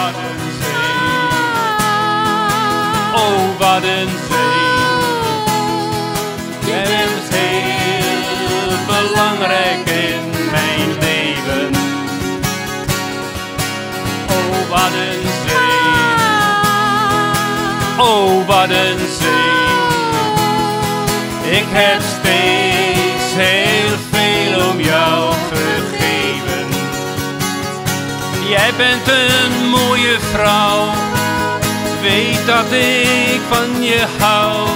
wat een zee. Oh, wat een zee. Jij bent heel belangrijk in mijn leven. Oh, wat een zee. Oh, wat een zee. Ik heb steeds heel veel om jou gegeven. Jij bent een mooie vrouw. Weet dat ik van je hou.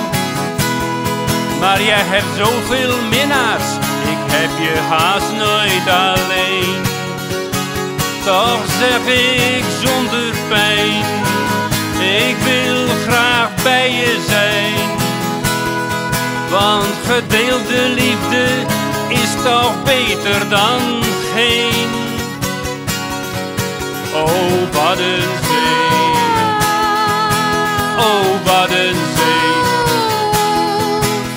Maar jij hebt zoveel minnaars. Ik heb je haast nooit alleen. Toch zeg ik zonder pijn. Ik wil graag bij je zijn. Want gedeelde liefde is toch beter dan geen. Oh, wat een zee. Oh, wat een zee.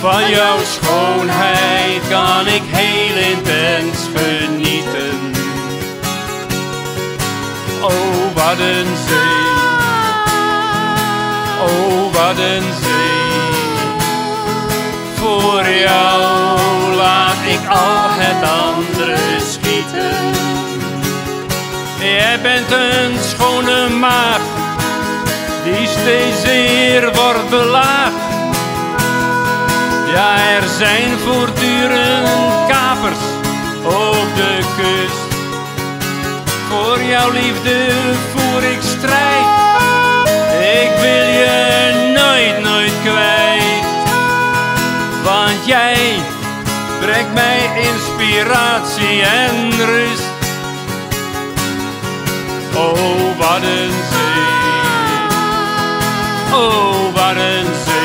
Van jouw schoonheid kan ik heel intens genieten. Oh, wat een zee. Oh, wat een zee. Voor jou laat ik al het andere schieten. Jij bent een schone maagd die steeds weer wordt belaagd. Ja, er zijn voortdurend kapers op de kust. Voor jouw liefde voer ik strijd. Ik wil je nooit kwijt. Want jij brengt mij inspiratie en rust. Oh, wat een zee. Oh, wat een zee.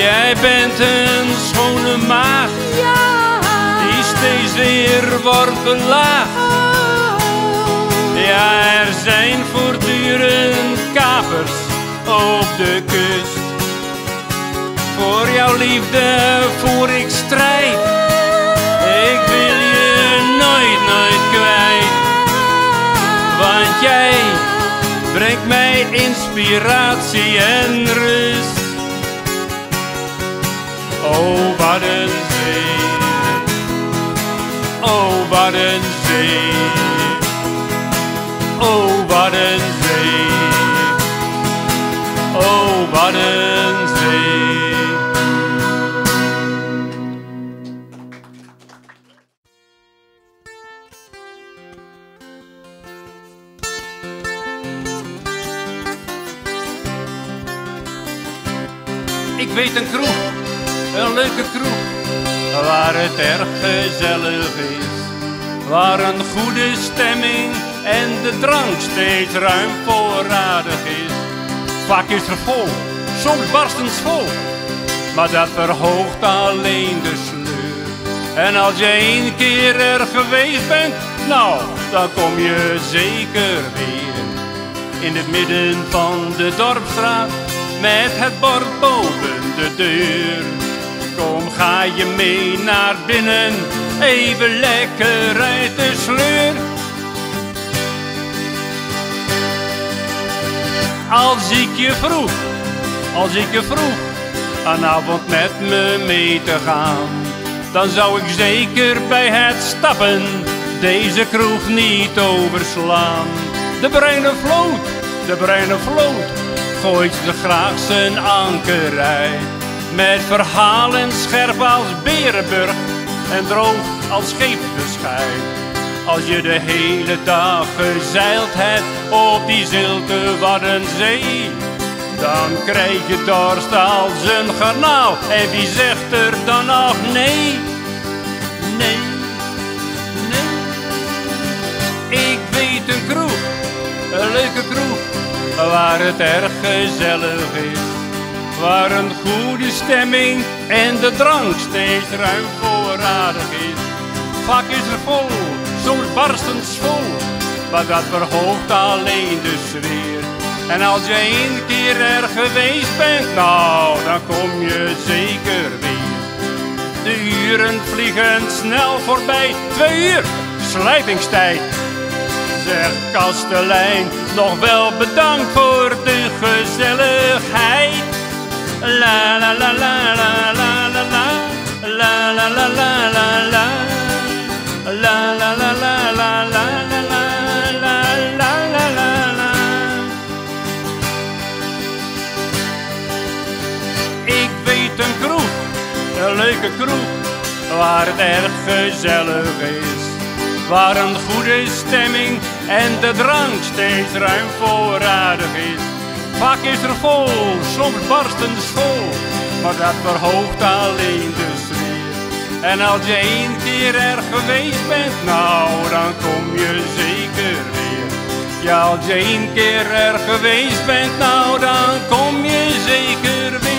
Jij bent een schone maagd die steeds weer wordt belaagd. Ja, er zijn voortdurend kapers op de kust. Voor jouw liefde voer ik strijd. Ik wil je nooit kwijt. Want jij brengt mij inspiratie en rust. Oh, wat een zee. Oh, wat een zee. Oh, wat een zee. Oh, wat een zee. Ik weet een kroeg, een leuke kroeg, waar het erg gezellig is. Waar een goede stemming en de drank steeds ruim voorradig is. Vaak is er vol, soms barstens vol, maar dat verhoogt alleen de sleur. En als je 1 keer er geweest bent, nou, dan kom je zeker weer. In het midden van de dorpsstraat, met het bord boven de deur. Kom, ga je mee naar binnen, even lekker uit de sleur. Als ik je vroeg, vanavond met me mee te gaan, dan zou ik zeker bij het stappen deze kroeg niet overslaan. De bruine vloot, gooit er graag zijn anker uit. Met verhalen scherp als Berenburg en droog als scheepsbeschijf. Als je de hele dag gezeild hebt op die zilte Waddenzee, dan krijg je dorst als een garnaal. En wie zegt er dan nog nee? Nee, nee. Ik weet een kroeg, een leuke kroeg, waar het erg gezellig is. Waar een goede stemming en de drank steeds ruim voorradig is. Vaak is er vol, soms barstens vol, maar dat verhoogt alleen de sfeer. En als je 1 keer er geweest bent, nou, dan kom je zeker weer. De uren vliegen snel voorbij, 2 uur, slijpingstijd. Zeg kastelein, nog wel bedankt voor de gezelligheid. La la la la la la la la, la la la la la la, la la la la la la la la la la. Ik weet een kroeg, een leuke kroeg, waar het erg gezellig is. Waar een goede stemming en de drank steeds ruim voorradig is. Vaak is er vol, soms barstensvol, maar dat verhoogt alleen de sfeer. En als je 1 keer er geweest bent, nou dan kom je zeker weer. Ja, als je 1 keer er geweest bent, nou dan kom je zeker weer.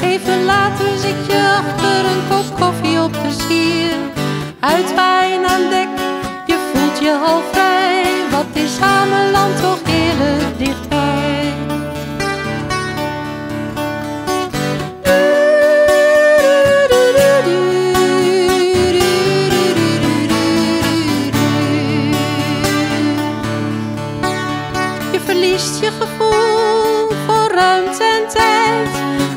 Even later zit je achter een kop koffie op plezier. Uitwaaien aan dek, je voelt je al vrij. Wat is Ameland toch heerlijk dichtbij. Je verliest je gevoel voor ruimte en tijd.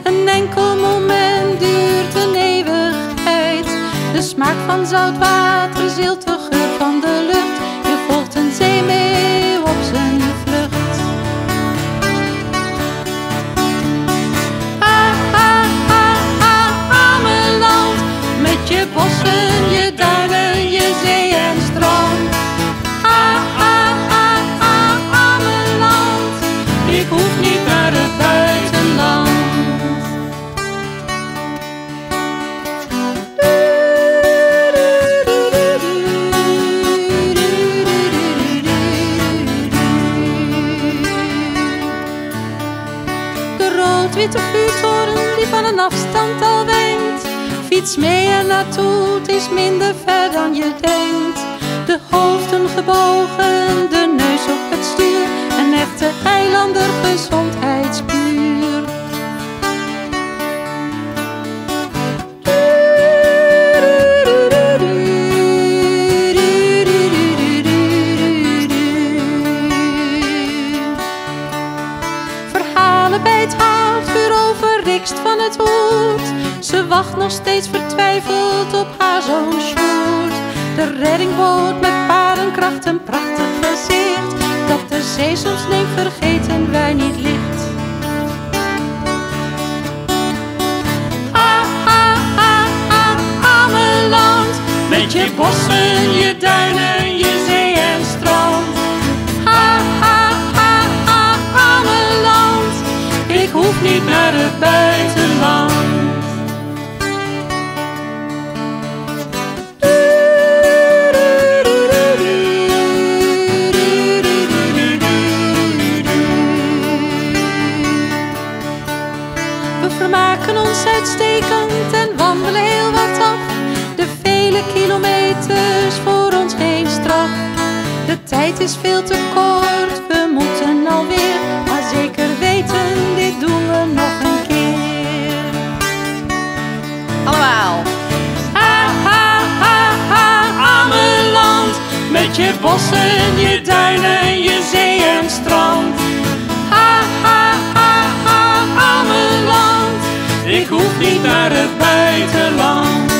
Een enkel moment duurt een eeuwigheid. De smaak van zout water zilt de geur van de lucht. Je volgt een zeemeeuw op zijn vlucht. Ameland, met je bossen, je duinen, je zee en strand. Ameland, ik hoef niet naar het buitenland. Witte vuurtoren die van een afstand al wenkt. Fiets mee er naartoe, het is minder ver dan je denkt. De hoofden gebogen, de neus op het stuur. Een echte eilander gezondheidskuur. Verhalen bij het haardvuur over Rikst van het Hoed. Ze wacht nog steeds vertwijfeld op haar zoon Sjoerd. De reddingboot met paardenkracht, een prachtig gezicht. Dat de zee soms neemt, vergeten wij niet licht. Ameland, met je bossen, je duinen, je zee en strand. Ameland, ik hoef niet naar het buitenland. We vermaken ons uitstekend en wandelen heel wat af. De vele kilometers voor ons geen straf. De tijd is veel te kort, we moeten alweer. Maar zeker weten, dit doen we nog een keer. Allemaal. Ameland, met je bossen, je duinen, je zee en strand. Ameland, ik hoef niet naar het buitenland.